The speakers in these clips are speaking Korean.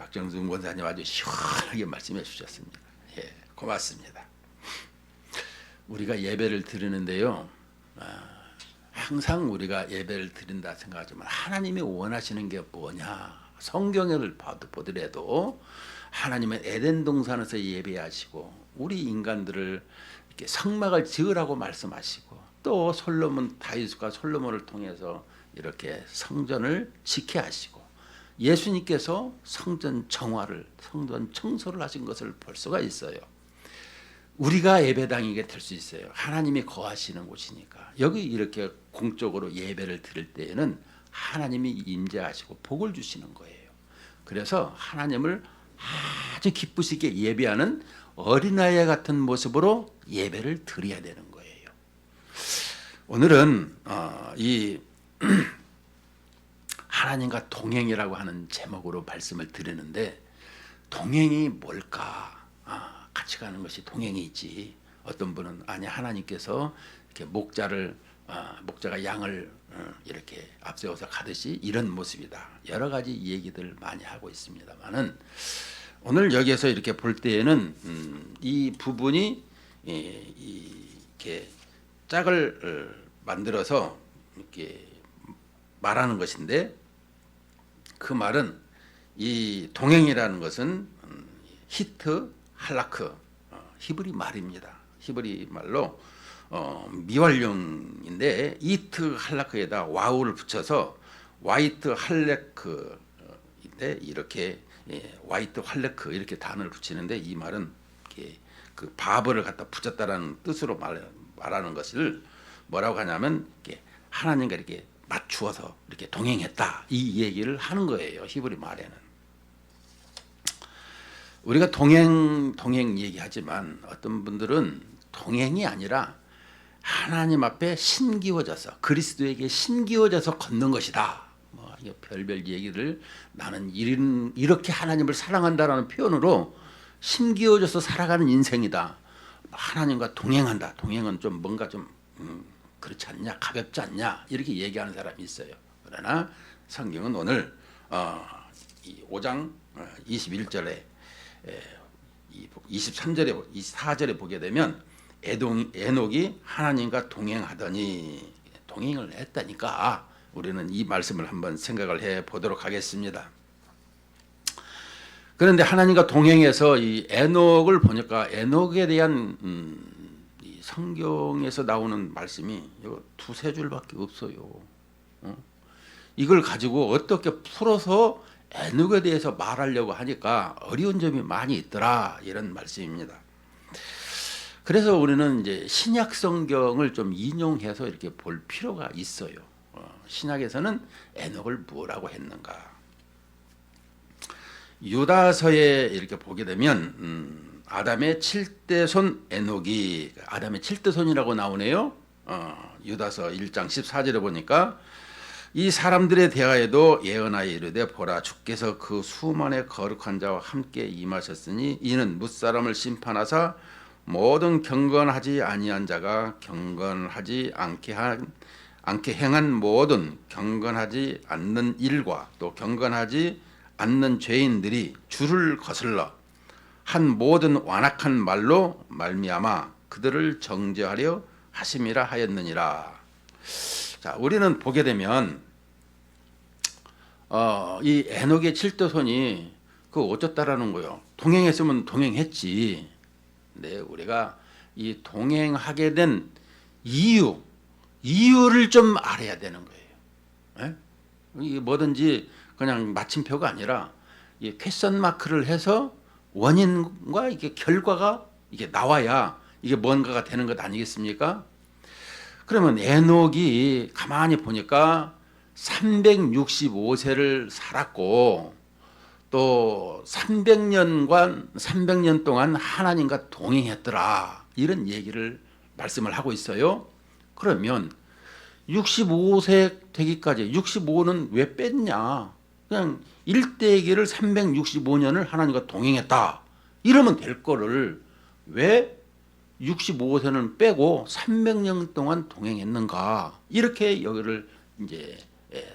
박정순 원사님 아주 시원하게 말씀해 주셨습니다. 예, 고맙습니다. 우리가 예배를 드리는데요, 항상 우리가 예배를 드린다 생각하지만 하나님이 원하시는 게 뭐냐? 성경을 보더라도 하나님은 에덴 동산에서 예배하시고 우리 인간들을 이렇게 성막을 지으라고 말씀하시고 또 다윗과 솔로몬을 통해서 이렇게 성전을 지게 하시고 예수님께서 성전 정화를, 성전 청소를 하신 것을 볼 수가 있어요. 우리가 예배당이게 될 수 있어요. 하나님이 거하시는 곳이니까. 여기 이렇게 공적으로 예배를 드릴 때에는 하나님이 임재하시고 복을 주시는 거예요. 그래서 하나님을 아주 기쁘시게 예배하는 어린아이 같은 모습으로 예배를 드려야 되는 거예요. 오늘은 이 하나님과 동행이라고 하는 제목으로 말씀을 드리는데, 동행이 뭘까? 같이 가는 것이 동행이지. 어떤 분은 아니, 하나님께서 이렇게 목자가 양을 이렇게 앞세워서 가듯이 이런 모습이다. 여러 가지 얘기들 많이 하고 있습니다만은, 오늘 여기에서 이렇게 볼 때에는 이 부분이 이렇게 짝을 만들어서 이렇게 말하는 것인데, 그 말은 이 동행이라는 것은 히트 할라크, 히브리 말입니다. 히브리 말로 미활용인데 이트 할라크에다 와우를 붙여서 와이트 할레크인데, 이렇게 와이트 할레크 이렇게 단어를 붙이는데, 이 말은 이렇게 그 바버를 갖다 붙였다라는 뜻으로 말하는 것을 뭐라고 하냐면, 이렇게 하나님과 이렇게 맞추어서 이렇게 동행했다, 이 얘기를 하는 거예요. 히브리 말에는. 우리가 동행 얘기하지만 어떤 분들은 동행이 아니라 하나님 앞에 신기워져서, 그리스도에게 신기워져서 걷는 것이다. 뭐 별별 얘기를, 나는 이렇게 하나님을 사랑한다라는 표현으로 신기워져서 살아가는 인생이다. 하나님과 동행한다. 동행은 좀 뭔가 좀 그렇지 않냐, 가볍지 않냐, 이렇게 얘기하는 사람이 있어요. 그러나 성경은 오늘 이 5장 21절에 23절에 24절에 보게 되면 에녹이 하나님과 동행하더니, 동행을 했다니까 우리는 이 말씀을 한번 생각을 해 보도록 하겠습니다. 그런데 하나님과 동행해서 이 에녹을 보니까, 에녹에 대한 이 성경에서 나오는 말씀이 두세 줄밖에 없어요. 이걸 가지고 어떻게 풀어서 에녹에 대해서 말하려고 하니까 어려운 점이 많이 있더라, 이런 말씀입니다. 그래서 우리는 이제 신약 성경을 좀 인용해서 이렇게 볼 필요가 있어요. 신약에서는 에녹을 뭐라고 했는가? 유다서에 이렇게 보게 되면 아담의 7대 손 에녹이, 아담의 7대 손이라고 나오네요. 유다서 1장 14절에 보니까, 이 사람들에 대하여도 예언하여 이르되 보라, 주께서 그 수만의 거룩한 자와 함께 임하셨으니 이는 뭇사람을 심판하사 모든 경건하지 아니한 자가 경건하지 않게 행한 모든 경건하지 않는 일과 또 경건하지 않는 죄인들이 주를 거슬러 한 모든 완악한 말로 말미암아 그들을 정죄하려 하심이라 하였느니라. 자, 우리는 보게 되면 이 에녹의 7대 손이 그 어쩌다라는 거요. 동행했으면 동행했지. 근데 우리가 이 동행하게 된 이유를 좀 알아야 되는 거예요. 이게 뭐든지 그냥 마침표가 아니라 이 퀘스천 마크를 해서 원인과 이게 결과가 이게 나와야 이게 뭔가가 되는 것 아니겠습니까? 그러면 에녹이 가만히 보니까 365세를 살았고 또 300년 동안 하나님과 동행했더라, 이런 얘기를 말씀을 하고 있어요. 그러면 65세 되기까지, 65는 왜 뺐냐? 그냥 1대기를 365년을 하나님과 동행했다, 이러면 될 거를 왜 65세는 빼고 300년 동안 동행했는가? 이렇게 여기를 이제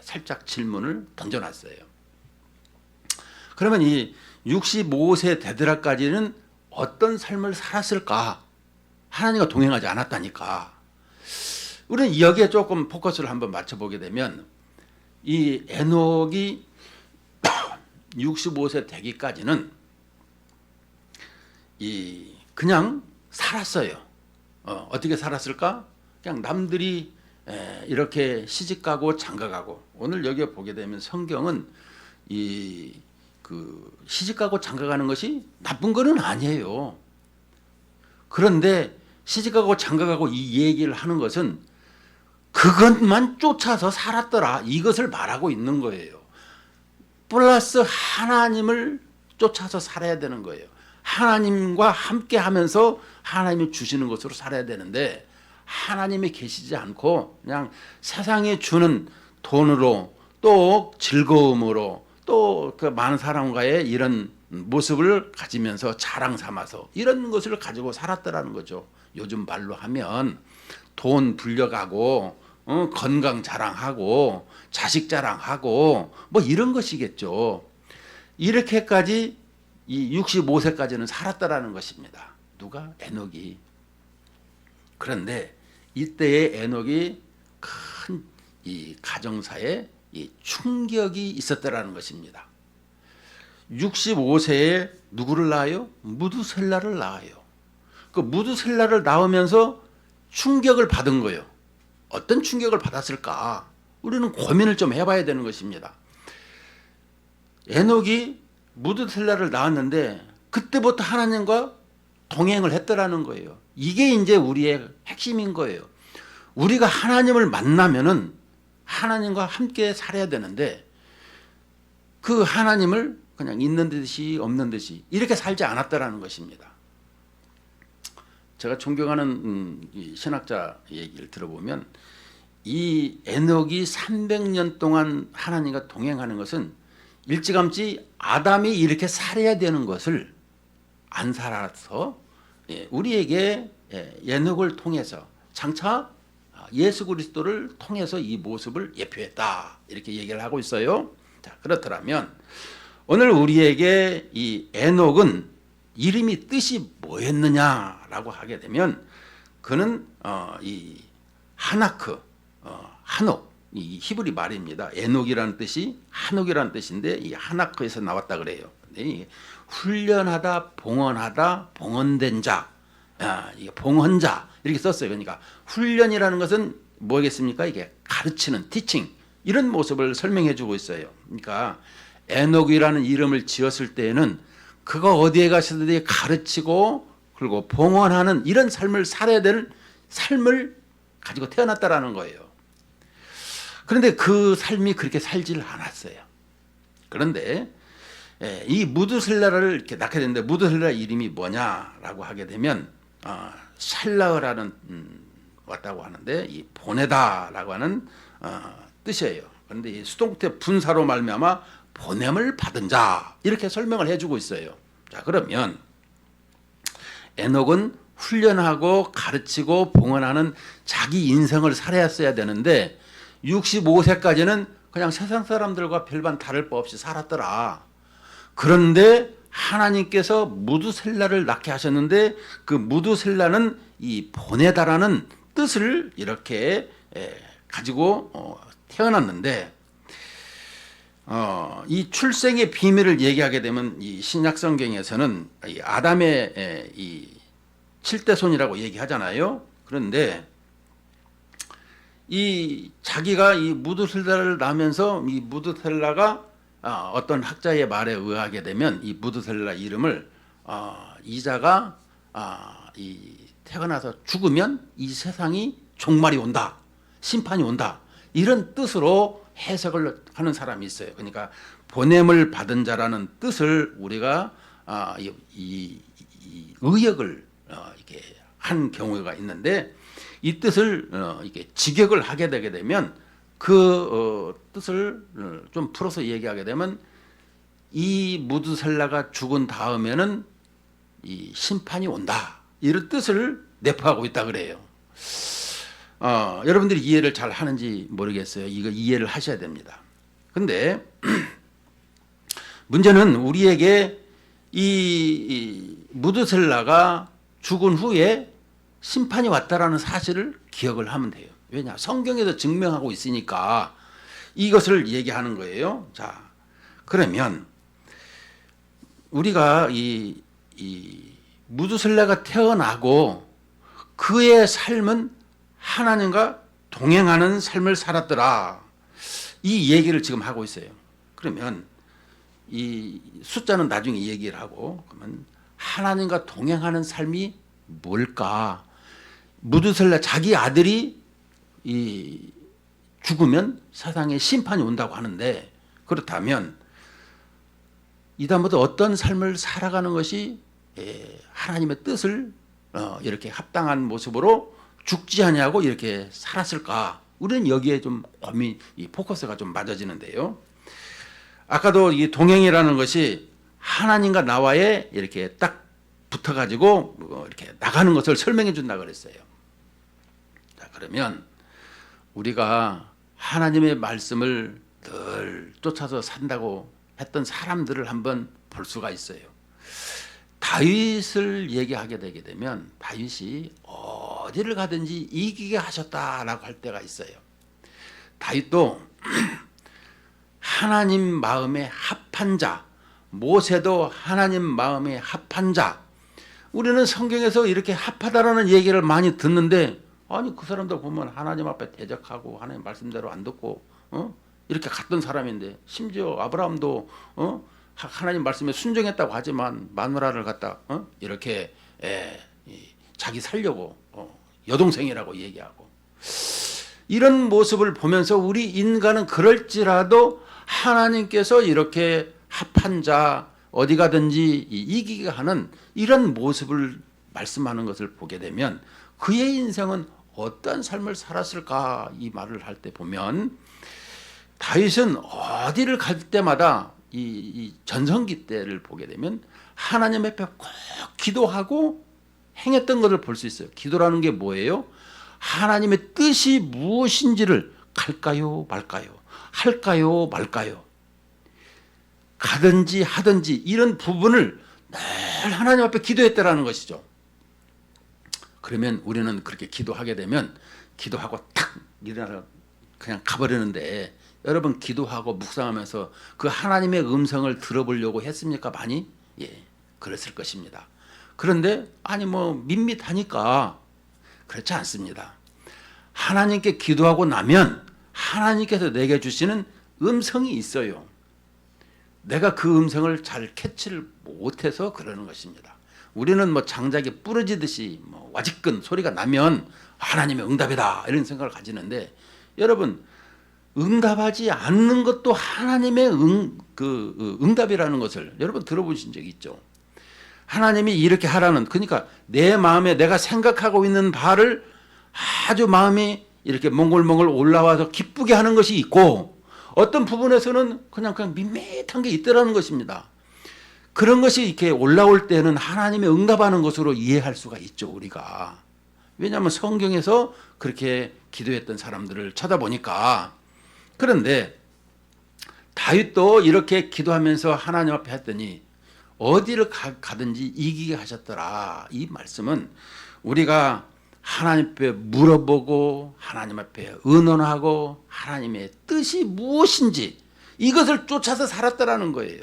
살짝 질문을 던져놨어요. 그러면 이 65세 되더라까지는 어떤 삶을 살았을까? 하나님과 동행하지 않았다니까. 우리는 여기에 조금 포커스를 한번 맞춰보게 되면 이 에녹이 65세 되기까지는 그냥 살았어요. 어떻게 살았을까? 그냥 남들이 이렇게 시집가고 장가가고, 오늘 여기에 보게 되면 성경은 시집가고 장가가는 것이 나쁜 거는 아니에요. 그런데 시집가고 장가가고 이 얘기를 하는 것은 그것만 쫓아서 살았더라, 이것을 말하고 있는 거예요. 플러스 하나님을 쫓아서 살아야 되는 거예요. 하나님과 함께 하면서 하나님이 주시는 것으로 살아야 되는데, 하나님이 계시지 않고 그냥 세상에 주는 돈으로 또 즐거움으로 또 그 많은 사람과의 이런 모습을 가지면서 자랑 삼아서 이런 것을 가지고 살았더라는 거죠. 요즘 말로 하면 돈 불려가고 건강 자랑하고 자식 자랑하고 뭐 이런 것이겠죠. 이렇게까지 이 65세까지는 살았다라는 것입니다. 누가? 에녹이. 그런데 이때의 에녹이 큰 이 가정사에 이 충격이 있었다라는 것입니다. 65세에 누구를 낳아요? 무두셀라를 낳아요. 그 무두셀라를 낳으면서 충격을 받은 거예요. 어떤 충격을 받았을까? 우리는 고민을 좀 해봐야 되는 것입니다. 에녹이 무두셀라를 낳았는데 그때부터 하나님과 동행을 했더라는 거예요. 이게 이제 우리의 핵심인 거예요. 우리가 하나님을 만나면은 하나님과 함께 살아야 되는데 그 하나님을 그냥 있는 듯이 없는 듯이 이렇게 살지 않았다라는 것입니다. 제가 존경하는 이 신학자 얘기를 들어보면 이 에녹이 300년 동안 하나님과 동행하는 것은 일찌감치 아담이 이렇게 살아야 되는 것을 안 살아서 우리에게 에녹을 통해서 장차 예수 그리스도를 통해서 이 모습을 예표했다, 이렇게 얘기를 하고 있어요. 자, 그렇더라면 오늘 우리에게 이 에녹은 이름이 뜻이 뭐였느냐라고 하게 되면 그는 이 하나크, 한옥, 이 히브리 말입니다. 에녹이라는 뜻이 한옥이라는 뜻인데 이 하나크에서 나왔다 그래요. 근데 훈련하다, 봉헌하다, 봉헌된 자, 이게 봉헌자 이렇게 썼어요. 그러니까 훈련이라는 것은 뭐겠습니까? 이게 가르치는 티칭 이런 모습을 설명해주고 있어요. 그러니까 에녹이라는 이름을 지었을 때에는 그가 어디에 가서든지 가르치고 그리고 봉헌하는 이런 삶을 살아야 되는 삶을 가지고 태어났다라는 거예요. 그런데 그 삶이 그렇게 살지를 않았어요. 그런데 이 무두셀라를 이렇게 낳게 되는데 무두셀라 이름이 뭐냐라고 하게 되면 샬라흐라는 왔다고 하는데 이 보내다라고 하는 뜻이에요. 그런데 이 수동태 분사로 말미암아 보냄을 받은 자 이렇게 설명을 해주고 있어요. 자, 그러면 에녹은 훈련하고 가르치고 봉헌하는 자기 인생을 살았어야 되는데 65세까지는 그냥 세상 사람들과 별반 다를 바 없이 살았더라. 그런데 하나님께서 무두셀라를 낳게 하셨는데 그 무두셀라는 이 보내다라는 뜻을 이렇게 가지고 태어났는데 이 출생의 비밀을 얘기하게 되면 이 신약 성경에서는 이 아담의 이 7대 손이라고 얘기하잖아요. 그런데 이 자기가 이 무두셀라를 낳으면서 이 무두셀라가 어떤 학자의 말에 의하게 되면 이 무두셀라 이름을 이자가 이 태어나서 죽으면 이 세상이 종말이 온다, 심판이 온다 이런 뜻으로 해석을 하는 사람이 있어요. 그러니까 보냄을 받은 자라는 뜻을 우리가 이 의역을 이렇게 한 경우가 있는데 이 뜻을 이렇게 직역을 하게 되게 되면 그 뜻을 좀 풀어서 얘기하게 되면 이 무두셀라가 죽은 다음에는 이 심판이 온다 이런 뜻을 내포하고 있다 그래요. 여러분들이 이해를 잘 하는지 모르겠어요. 이거 이해를 하셔야 됩니다. 근데 문제는 우리에게 이 무드셀라가 죽은 후에 심판이 왔다라는 사실을 기억을 하면 돼요. 왜냐? 성경에서 증명하고 있으니까 이것을 얘기하는 거예요. 자, 그러면 우리가 이 무드셀라가 태어나고 그의 삶은 하나님과 동행하는 삶을 살았더라. 이 얘기를 지금 하고 있어요. 그러면 이 숫자는 나중에 얘기를 하고, 그러면 하나님과 동행하는 삶이 뭘까? 무드셀라 자기 아들이 이 죽으면 세상에 심판이 온다고 하는데, 그렇다면 이다음부터 어떤 삶을 살아가는 것이 하나님의 뜻을 이렇게 합당한 모습으로 죽지 아니하고 이렇게 살았을까? 우리는 여기에 좀 이 포커스가 좀 맞아지는데요. 아까도 이 동행이라는 것이 하나님과 나와의 이렇게 딱 붙어가지고 이렇게 나가는 것을 설명해 준다 그랬어요. 자, 그러면 우리가 하나님의 말씀을 늘 쫓아서 산다고 했던 사람들을 한번 볼 수가 있어요. 다윗을 얘기하게 되게 되면 다윗이 어디를 가든지 이기게 하셨다라고 할 때가 있어요. 다윗도 하나님 마음에 합한 자, 모세도 하나님 마음에 합한 자. 우리는 성경에서 이렇게 합하다라는 얘기를 많이 듣는데, 아니 그 사람들 보면 하나님 앞에 대적하고 하나님 말씀대로 안 듣고 이렇게 갔던 사람인데, 심지어 아브라함도 하나님 말씀에 순종했다고 하지만 마누라를 갖다 이렇게 자기 살려고 여동생이라고 얘기하고, 이런 모습을 보면서 우리 인간은 그럴지라도 하나님께서 이렇게 합한 자 어디 가든지 이기게 하는 이런 모습을 말씀하는 것을 보게 되면 그의 인생은 어떤 삶을 살았을까, 이 말을 할 때 보면 다윗은 어디를 갈 때마다 이 전성기 때를 보게 되면 하나님 앞에 꼭 기도하고 행했던 것을 볼 수 있어요. 기도라는 게 뭐예요? 하나님의 뜻이 무엇인지를 갈까요 말까요, 할까요 말까요, 가든지 하든지 이런 부분을 늘 하나님 앞에 기도했다라는 것이죠. 그러면 우리는 그렇게 기도하게 되면 기도하고 탁 일어나 그냥 가버리는데, 여러분 기도하고 묵상하면서 그 하나님의 음성을 들어보려고 했습니까? 많이? 예, 그랬을 것입니다. 그런데 아니 뭐 밋밋하니까 그렇지 않습니다. 하나님께 기도하고 나면 하나님께서 내게 주시는 음성이 있어요. 내가 그 음성을 잘 캐치를 못해서 그러는 것입니다. 우리는 뭐 장작이 부러지듯이 뭐 와지끈 소리가 나면 하나님의 응답이다 이런 생각을 가지는데, 여러분 응답하지 않는 것도 하나님의 응답이라는 것을 여러분 들어보신 적 있죠? 하나님이 이렇게 하라는, 그러니까 내 마음에 내가 생각하고 있는 바를 아주 마음이 이렇게 몽글몽글 올라와서 기쁘게 하는 것이 있고, 어떤 부분에서는 그냥 밋밋한 게 있더라는 것입니다. 그런 것이 이렇게 올라올 때는 하나님의 응답하는 것으로 이해할 수가 있죠, 우리가. 왜냐하면 성경에서 그렇게 기도했던 사람들을 찾아보니까. 그런데 다윗도 이렇게 기도하면서 하나님 앞에 했더니 어디를 가든지 이기게 하셨더라. 이 말씀은 우리가 하나님 앞에 물어보고 하나님 앞에 의논하고 하나님의 뜻이 무엇인지 이것을 쫓아서 살았다라는 거예요.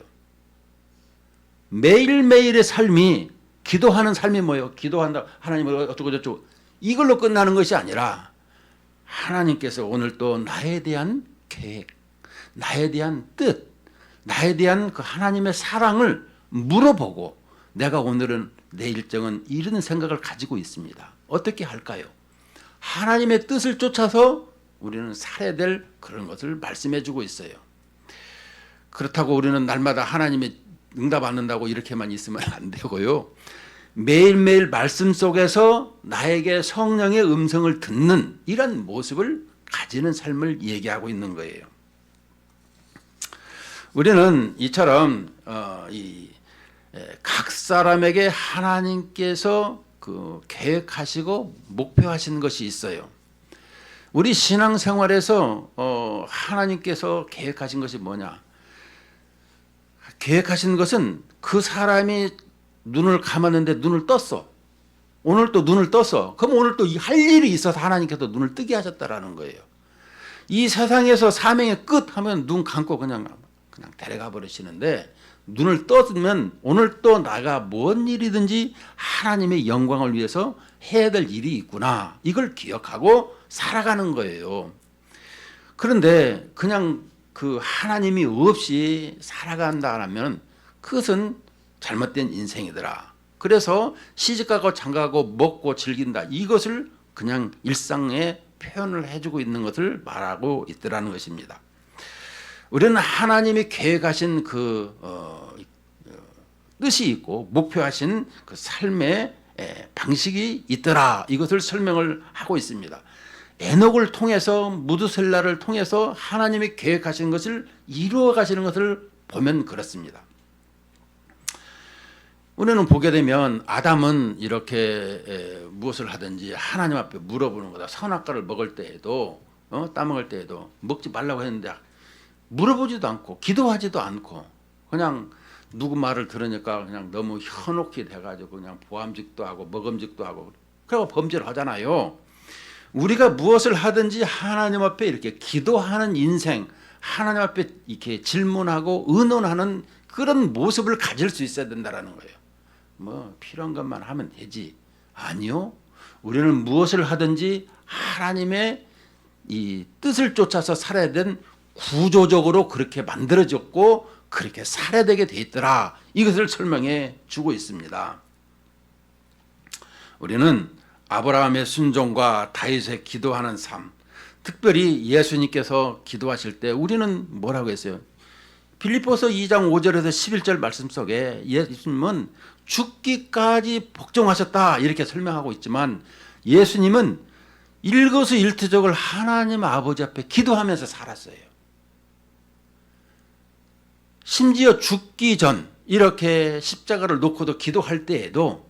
매일매일의 삶이, 기도하는 삶이 뭐예요? 기도한다, 하나님을 어쩌고 저쩌고 이걸로 끝나는 것이 아니라 하나님께서 오늘 또 나에 대한 계획, 나에 대한 뜻, 나에 대한 그 하나님의 사랑을 물어보고, 내가 오늘은 내 일정은 이런 생각을 가지고 있습니다. 어떻게 할까요? 하나님의 뜻을 쫓아서 우리는 살아야 될 그런 것을 말씀해 주고 있어요. 그렇다고 우리는 날마다 하나님의 응답 받는다고 이렇게만 있으면 안 되고요. 매일매일 말씀 속에서 나에게 성령의 음성을 듣는 이런 모습을 가지는 삶을 얘기하고 있는 거예요. 우리는 이처럼 각 사람에게 하나님께서 그 계획하시고 목표하시는 것이 있어요. 우리 신앙생활에서 하나님께서 계획하신 것이 뭐냐? 계획하신 것은 그 사람이 눈을 감았는데 눈을 떴어. 오늘 또 눈을 떴어. 그럼 오늘 또 할 일이 있어서 하나님께서 눈을 뜨게 하셨다라는 거예요. 이 세상에서 사명의 끝 하면 눈 감고 그냥 데려가 버리시는데, 눈을 떴으면 오늘 또 나가 뭔 일이든지 하나님의 영광을 위해서 해야 될 일이 있구나, 이걸 기억하고 살아가는 거예요. 그런데 그냥 그 하나님이 없이 살아간다면 그것은 잘못된 인생이더라. 그래서 시집가고 장가고 먹고 즐긴다, 이것을 그냥 일상에 표현을 해주고 있는 것을 말하고 있더라는 것입니다. 우리는 하나님이 계획하신 그 뜻이 있고 목표하신 그 삶의 방식이 있더라, 이것을 설명을 하고 있습니다. 에녹을 통해서, 무드셀라를 통해서 하나님이 계획하신 것을 이루어 가시는 것을 보면 그렇습니다. 우리는 보게 되면 아담은 이렇게 무엇을 하든지 하나님 앞에 물어보는 거다. 선악과를 먹을 때에도 따먹을 때에도 먹지 말라고 했는데 물어보지도 않고 기도하지도 않고 그냥 누구 말을 들으니까 그냥 너무 현혹이 돼가지고 그냥 보암직도 하고 먹음직도 하고 그리고 범죄를 하잖아요. 우리가 무엇을 하든지 하나님 앞에 이렇게 기도하는 인생, 하나님 앞에 이렇게 질문하고 의논하는 그런 모습을 가질 수 있어야 된다라는 거예요. 뭐 필요한 것만 하면 되지. 아니요. 우리는 무엇을 하든지 하나님의 이 뜻을 쫓아서 살아야 된, 구조적으로 그렇게 만들어졌고 그렇게 살아야 되게 돼 있더라, 이것을 설명해 주고 있습니다. 우리는 아브라함의 순종과 다윗의 기도하는 삶, 특별히 예수님께서 기도하실 때 우리는 뭐라고 했어요? 빌립보서 2장 5절에서 11절 말씀 속에 예수님은 죽기까지 복종하셨다, 이렇게 설명하고 있지만 예수님은 일거수일투족을 하나님 아버지 앞에 기도하면서 살았어요. 심지어 죽기 전 이렇게 십자가를 놓고도 기도할 때에도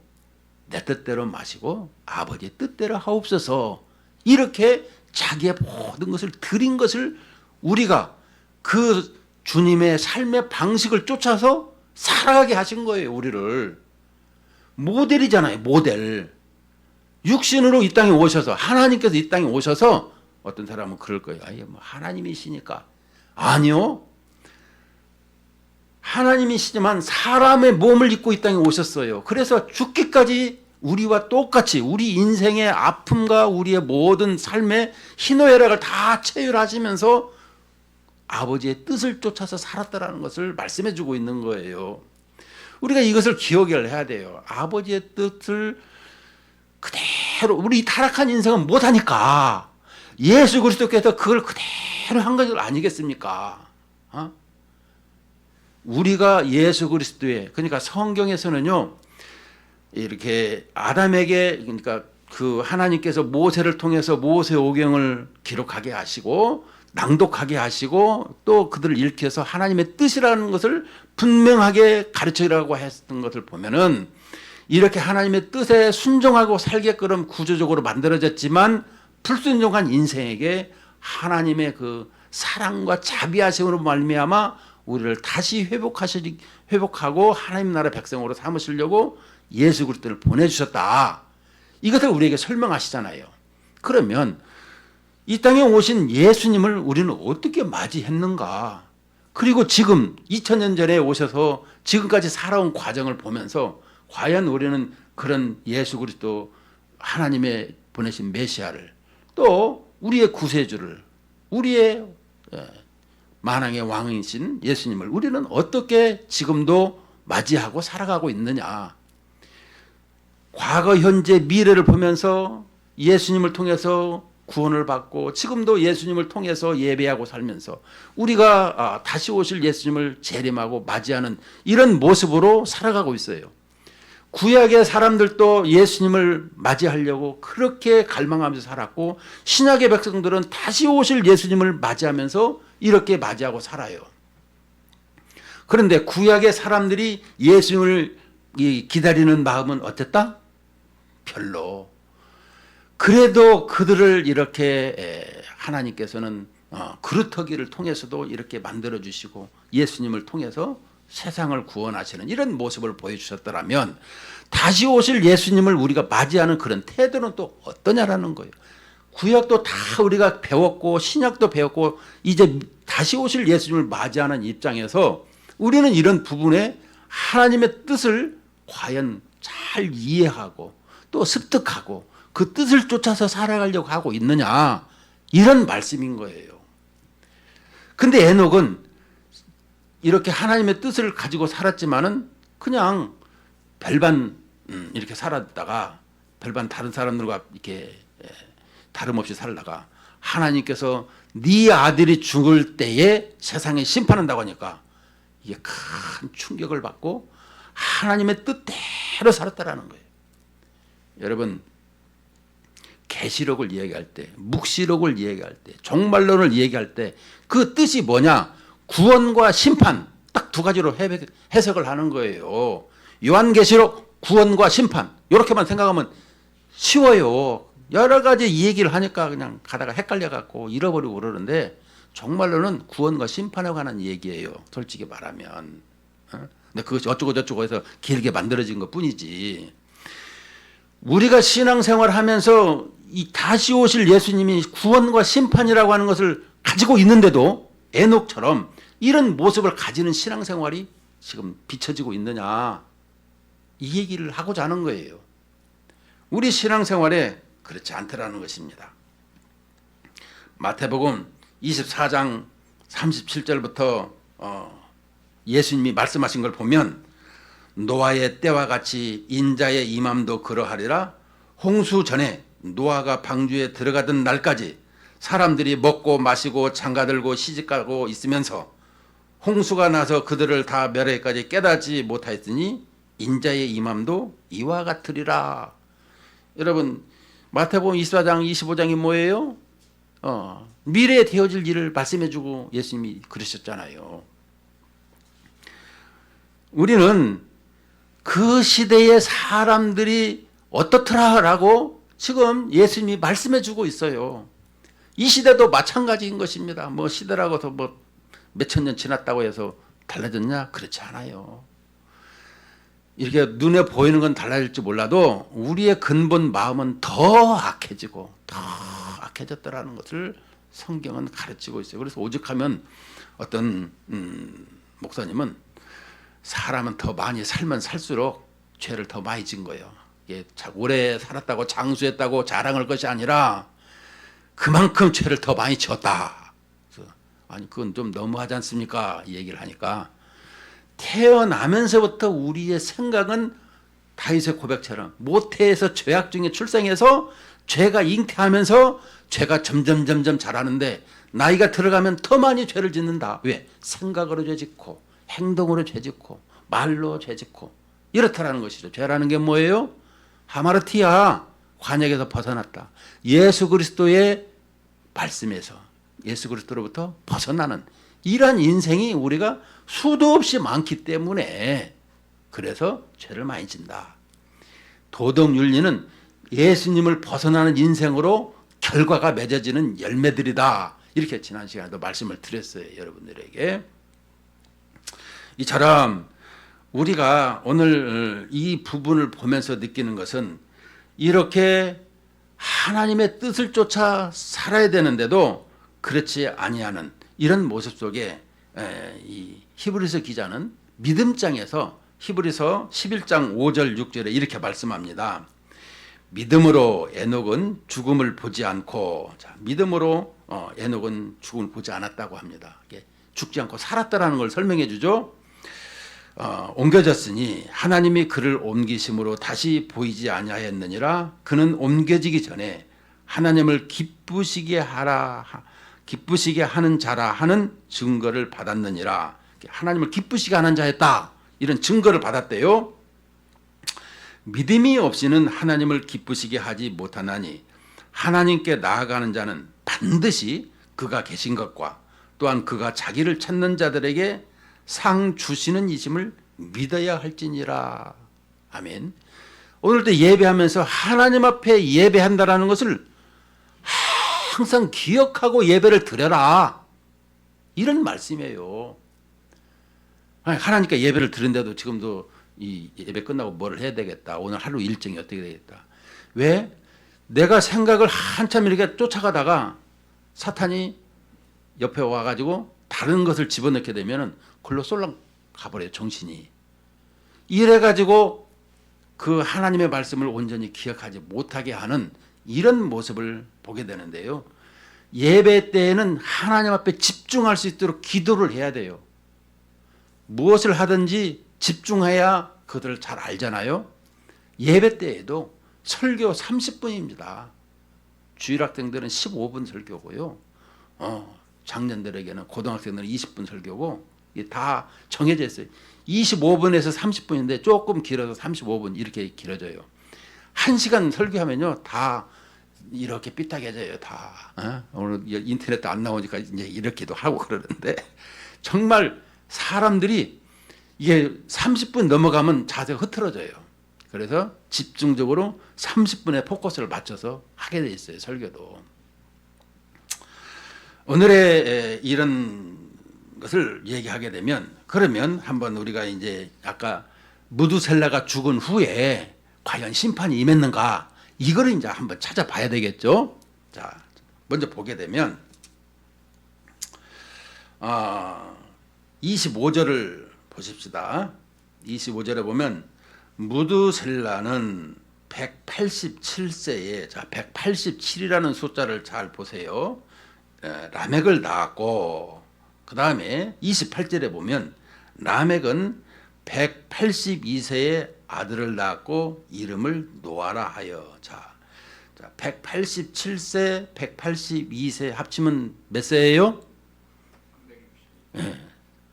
내 뜻대로 마시고 아버지의 뜻대로 하옵소서, 이렇게 자기의 모든 것을 드린 것을 우리가 그 주님의 삶의 방식을 쫓아서 살아가게 하신 거예요. 우리를 모델이잖아요. 모델. 육신으로 이 땅에 오셔서, 하나님께서 이 땅에 오셔서, 어떤 사람은 그럴 거예요. 아니, 뭐 하나님이시니까. 아니요. 하나님이시지만 사람의 몸을 입고 이 땅에 오셨어요. 그래서 죽기까지 우리와 똑같이 우리 인생의 아픔과 우리의 모든 삶의 희노애락을 다 체휼하시면서 아버지의 뜻을 쫓아서 살았다라는 것을 말씀해 주고 있는 거예요. 우리가 이것을 기억을 해야 돼요. 아버지의 뜻을 그대로, 우리 타락한 인생은 못하니까 예수 그리스도께서 그걸 그대로 한 것이 아니겠습니까? 우리가 예수 그리스도의, 그러니까 성경에서는요, 이렇게 아담에게, 그러니까 그 하나님께서 모세를 통해서 모세오경을 기록하게 하시고 낭독하게 하시고 또 그들을 일으켜서 하나님의 뜻이라는 것을 분명하게 가르치라고 했던 것을 보면은, 이렇게 하나님의 뜻에 순종하고 살게끔 구조적으로 만들어졌지만 불순종한 인생에게 하나님의 그 사랑과 자비하심으로 말미암아 우리를 다시 회복하고 하나님 나라 백성으로 삼으시려고 예수 그리스도를 보내주셨다, 이것을 우리에게 설명하시잖아요. 그러면 이 땅에 오신 예수님을 우리는 어떻게 맞이했는가? 그리고 지금 2000년 전에 오셔서 지금까지 살아온 과정을 보면서 과연 우리는 그런 예수 그리스도, 하나님의 보내신 메시아를, 또 우리의 구세주를, 우리의 만왕의 왕이신 예수님을 우리는 어떻게 지금도 맞이하고 살아가고 있느냐? 과거, 현재, 미래를 보면서 예수님을 통해서 구원을 받고 지금도 예수님을 통해서 예배하고 살면서 우리가 다시 오실 예수님을 재림하고 맞이하는 이런 모습으로 살아가고 있어요. 구약의 사람들도 예수님을 맞이하려고 그렇게 갈망하면서 살았고, 신약의 백성들은 다시 오실 예수님을 맞이하면서 이렇게 맞이하고 살아요. 그런데 구약의 사람들이 예수님을 기다리는 마음은 어땠다? 별로. 그래도 그들을 이렇게 하나님께서는 그루터기를 통해서도 이렇게 만들어 주시고 예수님을 통해서 세상을 구원하시는 이런 모습을 보여주셨더라면 다시 오실 예수님을 우리가 맞이하는 그런 태도는 또 어떠냐라는 거예요. 구약도 다 우리가 배웠고 신약도 배웠고 이제 다시 오실 예수님을 맞이하는 입장에서 우리는 이런 부분에 하나님의 뜻을 과연 잘 이해하고 또 습득하고 그 뜻을 쫓아서 살아가려고 하고 있느냐, 이런 말씀인 거예요. 근데 에녹은 이렇게 하나님의 뜻을 가지고 살았지만은 그냥 별반 이렇게 살았다가 별반 다른 사람들과 이렇게 다름없이 살다가 하나님께서 네 아들이 죽을 때에 세상에 심판한다고 하니까 이게 큰 충격을 받고 하나님의 뜻대로 살았다라는 거예요. 여러분, 계시록을 이야기할 때, 묵시록을 이야기할 때, 종말론을 이야기할 때 그 뜻이 뭐냐? 구원과 심판, 딱 두 가지로 해석을 하는 거예요. 요한계시록 구원과 심판, 이렇게만 생각하면 쉬워요. 여러 가지 이 얘기를 하니까 그냥 가다가 헷갈려갖고 잃어버리고 그러는데 종말론은 구원과 심판에 관한 얘기예요. 솔직히 말하면. 근데 그것이 어쩌고 저쩌고 해서 길게 만들어진 것 뿐이지. 우리가 신앙생활 하면서 이 다시 오실 예수님이 구원과 심판이라고 하는 것을 가지고 있는데도 에녹처럼 이런 모습을 가지는 신앙생활이 지금 비춰지고 있느냐, 이 얘기를 하고자 하는 거예요. 우리 신앙생활에 그렇지 않더라는 것입니다. 마태복음 24장 37절부터 예수님이 말씀하신 걸 보면 노아의 때와 같이 인자의 임함도 그러하리라. 홍수 전에 노아가 방주에 들어가던 날까지 사람들이 먹고 마시고 장가들고 시집가고 있으면서 홍수가 나서 그들을 다 멸하기까지 깨닫지 못하였으니 인자의 임함도 이와 같으리라. 여러분, 마태복음 24장 25장이 뭐예요? 미래에 되어질 일을 말씀해주고 예수님이 그러셨잖아요. 우리는 그 시대의 사람들이 어떻더라라고 지금 예수님이 말씀해주고 있어요. 이 시대도 마찬가지인 것입니다. 뭐 시대라고 해서 뭐 몇천 년 지났다고 해서 달라졌냐? 그렇지 않아요. 이렇게 눈에 보이는 건 달라질지 몰라도 우리의 근본 마음은 더 악해지고 더 악해졌다라는 것을 성경은 가르치고 있어요. 그래서 오죽하면 어떤 목사님은 사람은 더 많이 살면 살수록 죄를 더 많이 진 거예요. 이게 오래 살았다고 장수했다고 자랑할 것이 아니라 그만큼 죄를 더 많이 지었다. 아니 그건 좀 너무하지 않습니까? 이 얘기를 하니까 태어나면서부터 우리의 생각은 다윗의 고백처럼 모태에서 죄악 중에 출생해서 죄가 잉태하면서 죄가 점점 자라는데 나이가 들어가면 더 많이 죄를 짓는다. 왜? 생각으로 죄 짓고 행동으로 죄 짓고 말로 죄 짓고 이렇다라는 것이죠. 죄라는 게 뭐예요? 하마르티야, 관역에서 벗어났다. 예수 그리스도의 말씀에서 예수 그리스도로부터 벗어나는 이러한 인생이 우리가 수도 없이 많기 때문에 그래서 죄를 많이 진다. 도덕윤리는 예수님을 벗어나는 인생으로 결과가 맺어지는 열매들이다. 이렇게 지난 시간에도 말씀을 드렸어요. 여러분들에게. 이처럼 우리가 오늘 이 부분을 보면서 느끼는 것은 이렇게 하나님의 뜻을 쫓아 살아야 되는데도 그렇지 아니하는 이런 모습 속에 이 히브리서 기자는 믿음장에서 히브리서 11장 5절 6절에 이렇게 말씀합니다. 믿음으로 에녹은 죽음을 보지 않고, 자, 믿음으로 에녹은 죽음을 보지 않았다고 합니다. 죽지 않고 살았다라는 걸 설명해 주죠. 옮겨졌으니 하나님이 그를 옮기심으로 다시 보이지 아니하였느니라. 그는 옮겨지기 전에 하나님을 기쁘시게 하는 자라 하는 증거를 받았느니라. 하나님을 기쁘시게 하는 자였다. 이런 증거를 받았대요. 믿음이 없이는 하나님을 기쁘시게 하지 못하나니 하나님께 나아가는 자는 반드시 그가 계신 것과 또한 그가 자기를 찾는 자들에게 상 주시는 이심을 믿어야 할지니라. 아멘. 오늘도 예배하면서 하나님 앞에 예배한다라는 것을 항상 기억하고 예배를 드려라. 이런 말씀이에요. 아니, 하나님께 예배를 드린데도 지금도 이 예배 끝나고 뭘 해야 되겠다. 오늘 하루 일정이 어떻게 되겠다. 왜? 내가 생각을 한참 이렇게 쫓아가다가 사탄이 옆에 와가지고 다른 것을 집어넣게 되면은 글로 쏠랑 가버려요, 정신이. 이래가지고 그 하나님의 말씀을 온전히 기억하지 못하게 하는 이런 모습을 보게 되는데요. 예배 때에는 하나님 앞에 집중할 수 있도록 기도를 해야 돼요. 무엇을 하든지 집중해야 그들을 잘 알잖아요. 예배 때에도 설교 30분입니다. 주일학생들은 15분 설교고요. 장년들에게는 고등학생들은 20분 설교고 이게 다 정해져 있어요. 25분에서 30분인데 조금 길어서 35분 이렇게 길어져요. 1시간 설교하면요 다 이렇게 삐딱해져요. 다 오늘 인터넷도 안 나오니까 이제 이렇게도 하고 그러는데 정말 사람들이 이게 30분 넘어가면 자세가 흐트러져요. 그래서 집중적으로 30분의 포커스를 맞춰서 하게 돼 있어요. 설교도. 오늘의 이런 것을 얘기하게 되면 그러면 한번 우리가 이제 아까 무두셀라가 죽은 후에 과연 심판이 임했는가 이거를 이제 한번 찾아봐야 되겠죠. 자, 먼저 보게 되면 25절을 보십시다. 25절에 보면 무두셀라는 187세에 자 187이라는 숫자를 잘 보세요. 라멕을 낳았고 그 다음에 28절에 보면 라멕은 182세에 아들을 낳았고 이름을 노아라 하여 자 187세 182세 합치면 몇 세예요?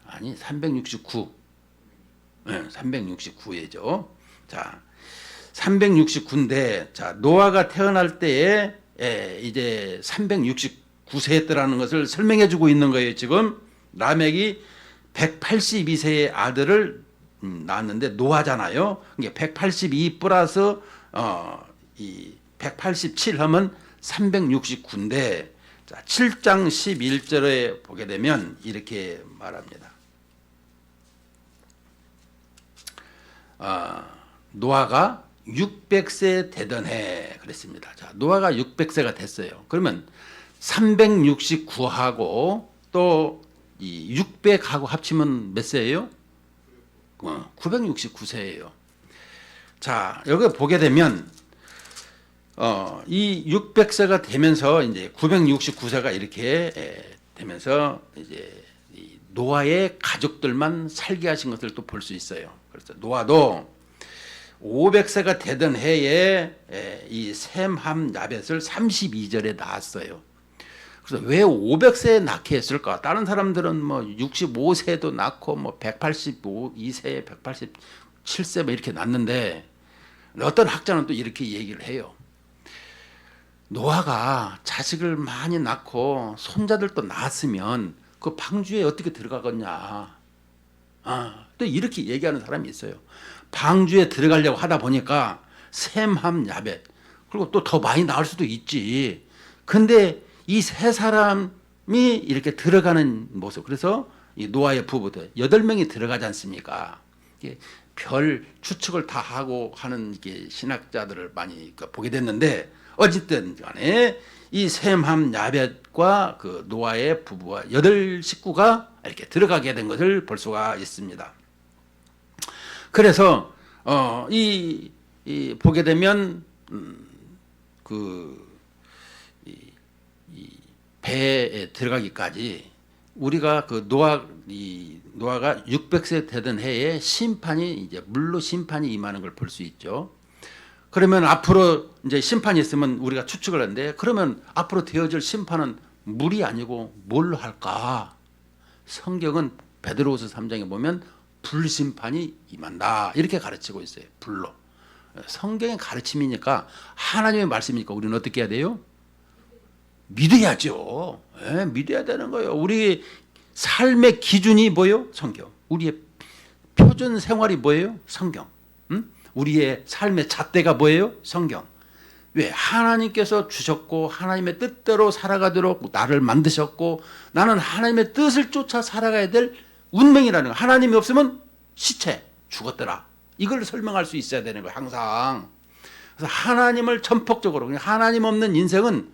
아니 369 369예죠. 자 369인데 자 노아가 태어날 때에 이제 369세였더라는 것을 설명해 주고 있는 거예요. 지금 라멕이 182세의 아들을 낳았는데 노아잖아요. 이게 182 플러스 이 187 하면 369인데 자 7장 11절에 보게 되면 이렇게 말합니다. 노아가 600세 되던 해 그랬습니다. 자, 노아가 600세가 됐어요. 그러면 369하고 또 이 600하고 합치면 몇 세예요? 969세예요. 자, 여기 보게 되면 이 600세가 되면서 이제 969세가 이렇게 되면서 이제 이 노아의 가족들만 살게 하신 것을 또 볼 수 있어요. 그래서 노아도 500세가 되던 해에 이 셈함 야벳을 32절에 낳았어요. 그래서 왜 500세에 낳게 했을까? 다른 사람들은 뭐 65세도 낳고 뭐 182세, 187세 뭐 이렇게 낳는데 어떤 학자는 또 이렇게 얘기를 해요. 노아가 자식을 많이 낳고 손자들도 낳았으면 그 방주에 어떻게 들어가겠냐. 또 이렇게 얘기하는 사람이 있어요. 방주에 들어가려고 하다 보니까 셈함 야벳 그리고 또 더 많이 낳을 수도 있지. 근데 이 세 사람이 이렇게 들어가는 모습. 그래서 이 노아의 부부들 8명이 들어가지 않습니까? 별 추측을 다 하고 하는 신학자들을 많이 보게 됐는데 어쨌든 간에 이 셈함 야벳과 그 노아의 부부와 8식구가 이렇게 들어가게 된 것을 볼 수가 있습니다. 그래서 이 보게 되면 이 배에 들어가기까지 우리가 그 노아가 600세 되던 해에 심판이 이제 물로 심판이 임하는 걸 볼 수 있죠. 그러면 앞으로 이제 심판이 있으면 우리가 추측을 하는데 그러면 앞으로 되어질 심판은 물이 아니고 뭘로 할까? 성경은 베드로후서 3장에 보면 불심판이 임한다 이렇게 가르치고 있어요. 불로. 성경의 가르침이니까 하나님의 말씀이니까 우리는 어떻게 해야 돼요? 믿어야죠. 믿어야 되는 거예요. 우리 삶의 기준이 뭐예요? 성경. 우리의 표준 생활이 뭐예요? 성경. 우리의 삶의 잣대가 뭐예요? 성경. 왜? 하나님께서 주셨고 하나님의 뜻대로 살아가도록 나를 만드셨고 나는 하나님의 뜻을 쫓아 살아가야 될 운명이라는 거. 하나님이 없으면 시체 죽었더라. 이걸 설명할 수 있어야 되는 거예요. 항상. 그래서 하나님을 전폭적으로, 그냥 하나님 없는 인생은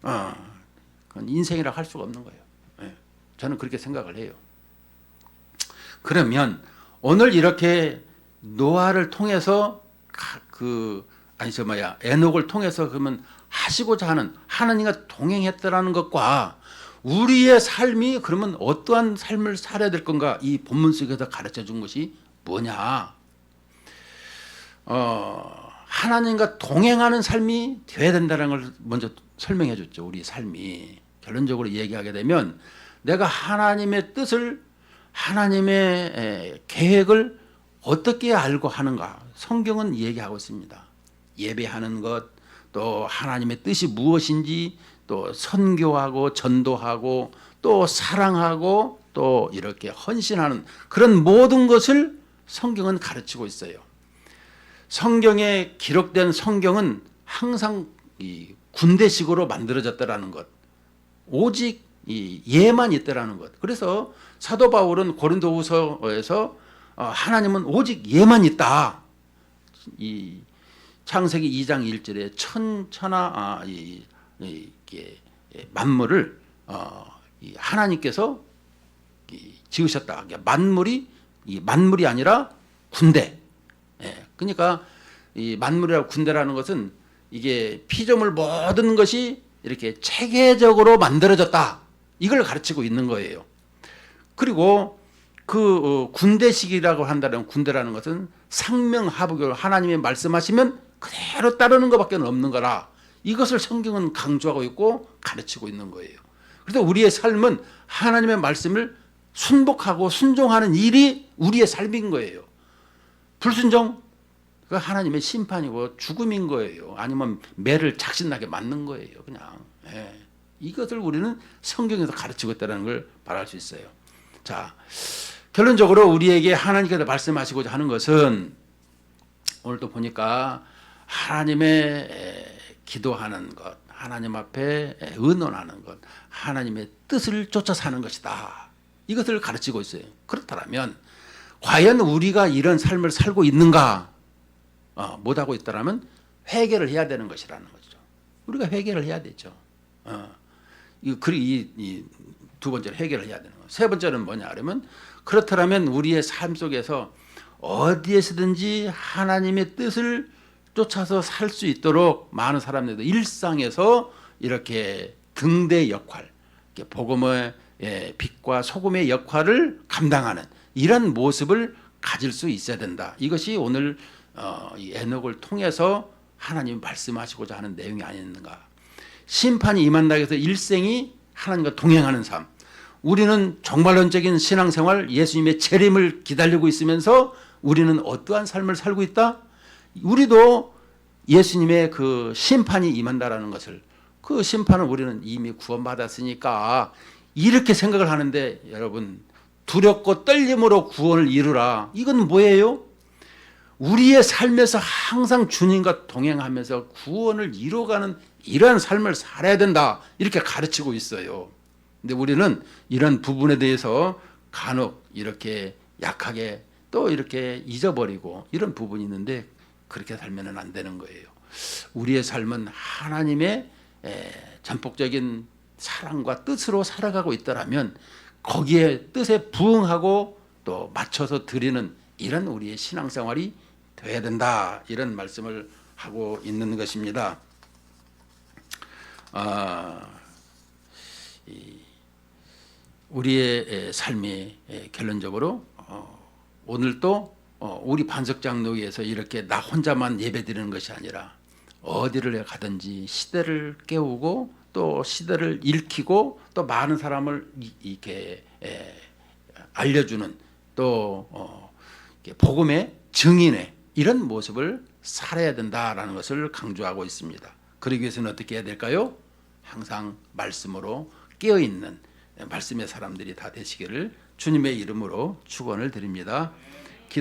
그건 인생이라고 할 수가 없는 거예요. 예, 저는 그렇게 생각을 해요. 그러면 오늘 이렇게 노아를 통해서 에녹을 통해서 그러면 하시고자 하는 하나님과 동행했다라는 것과 우리의 삶이 그러면 어떠한 삶을 살아야 될 건가, 이 본문 속에서 가르쳐 준 것이 뭐냐. 하나님과 동행하는 삶이 되어야 된다는 걸 먼저 설명해 줬죠. 우리 삶이 결론적으로 얘기하게 되면 내가 하나님의 뜻을, 하나님의 계획을 어떻게 알고 하는가, 성경은 얘기하고 있습니다. 예배하는 것, 또 하나님의 뜻이 무엇인지, 또 선교하고 전도하고 또 사랑하고 또 이렇게 헌신하는 그런 모든 것을 성경은 가르치고 있어요. 성경에 기록된 성경은 항상 이 군대식으로 만들어졌다라는 것, 오직 이 예만 있다라는 것. 그래서 사도 바울은 고린도후서에서 하나님은 오직 예만 있다. 이 창세기 2장 1절에 천천하 만물을 하나님께서 지으셨다. 만물이 만물이 아니라 군대. 그러니까 이 만물이라고 군대라는 것은 이게 피조물 모든 것이 이렇게 체계적으로 만들어졌다. 이걸 가르치고 있는 거예요. 그리고 그 군대식이라고 한다는, 군대라는 것은 상명하복으로 하나님이 말씀하시면 그대로 따르는 것밖에 없는 거라. 이것을 성경은 강조하고 있고 가르치고 있는 거예요. 그래서 우리의 삶은 하나님의 말씀을 순복하고 순종하는 일이 우리의 삶인 거예요. 불순종, 그 하나님의 심판이고 죽음인 거예요. 아니면 매를 작신나게 맞는 거예요. 그냥. 이것을 우리는 성경에서 가르치고 있다는 걸 말할 수 있어요. 자, 결론적으로 우리에게 하나님께서 말씀하시고자 하는 것은 오늘도 보니까 하나님의 기도하는 것, 하나님 앞에 의논하는 것, 하나님의 뜻을 쫓아 사는 것이다. 이것을 가르치고 있어요. 그렇다면 과연 우리가 이런 삶을 살고 있는가? 못하고 있다면 회개를 해야 되는 것이라는 거죠. 우리가 회개를 해야 되죠. 이 두 번째로 회개를 해야 되는 거예요. 세 번째는 뭐냐 그러면, 그렇다면 우리의 삶 속에서 어디에서든지 하나님의 뜻을 쫓아서 살 수 있도록 많은 사람들도 일상에서 이렇게 등대 역할, 복음의 빛과 소금의 역할을 감당하는 이런 모습을 가질 수 있어야 된다. 이것이 오늘 이 에녹을 통해서 하나님이 말씀하시고자 하는 내용이 아니었는가. 심판이 임한다 해서 일생이 하나님과 동행하는 삶. 우리는 정말론적인 신앙생활, 예수님의 재림을 기다리고 있으면서 우리는 어떠한 삶을 살고 있다? 우리도 예수님의 그 심판이 임한다라는 것을, 그 심판은 우리는 이미 구원받았으니까 이렇게 생각을 하는데, 여러분, 두렵고 떨림으로 구원을 이루라. 이건 뭐예요? 우리의 삶에서 항상 주님과 동행하면서 구원을 이루어가는 이러한 삶을 살아야 된다. 이렇게 가르치고 있어요. 근데 우리는 이런 부분에 대해서 간혹 이렇게 약하게 또 이렇게 잊어버리고 이런 부분이 있는데, 그렇게 살면 안 되는 거예요. 우리의 삶은 하나님의 전폭적인 사랑과 뜻으로 살아가고 있다면 거기에 뜻에 부응하고 또 맞춰서 드리는 이런 우리의 신앙생활이 돼야 된다. 이런 말씀을 하고 있는 것입니다. 우리의 삶이 결론적으로 오늘도 우리 반석장로교에서 이렇게 나 혼자만 예배드리는 것이 아니라 어디를 가든지 시대를 깨우고 또 시대를 일으키고 또 많은 사람을 이렇게 알려주는 또 복음의 증인의 이런 모습을 살아야 된다라는 것을 강조하고 있습니다. 그러기 위해서는 어떻게 해야 될까요? 항상 말씀으로 깨어있는 말씀의 사람들이 다 되시기를 주님의 이름으로 축원을 드립니다.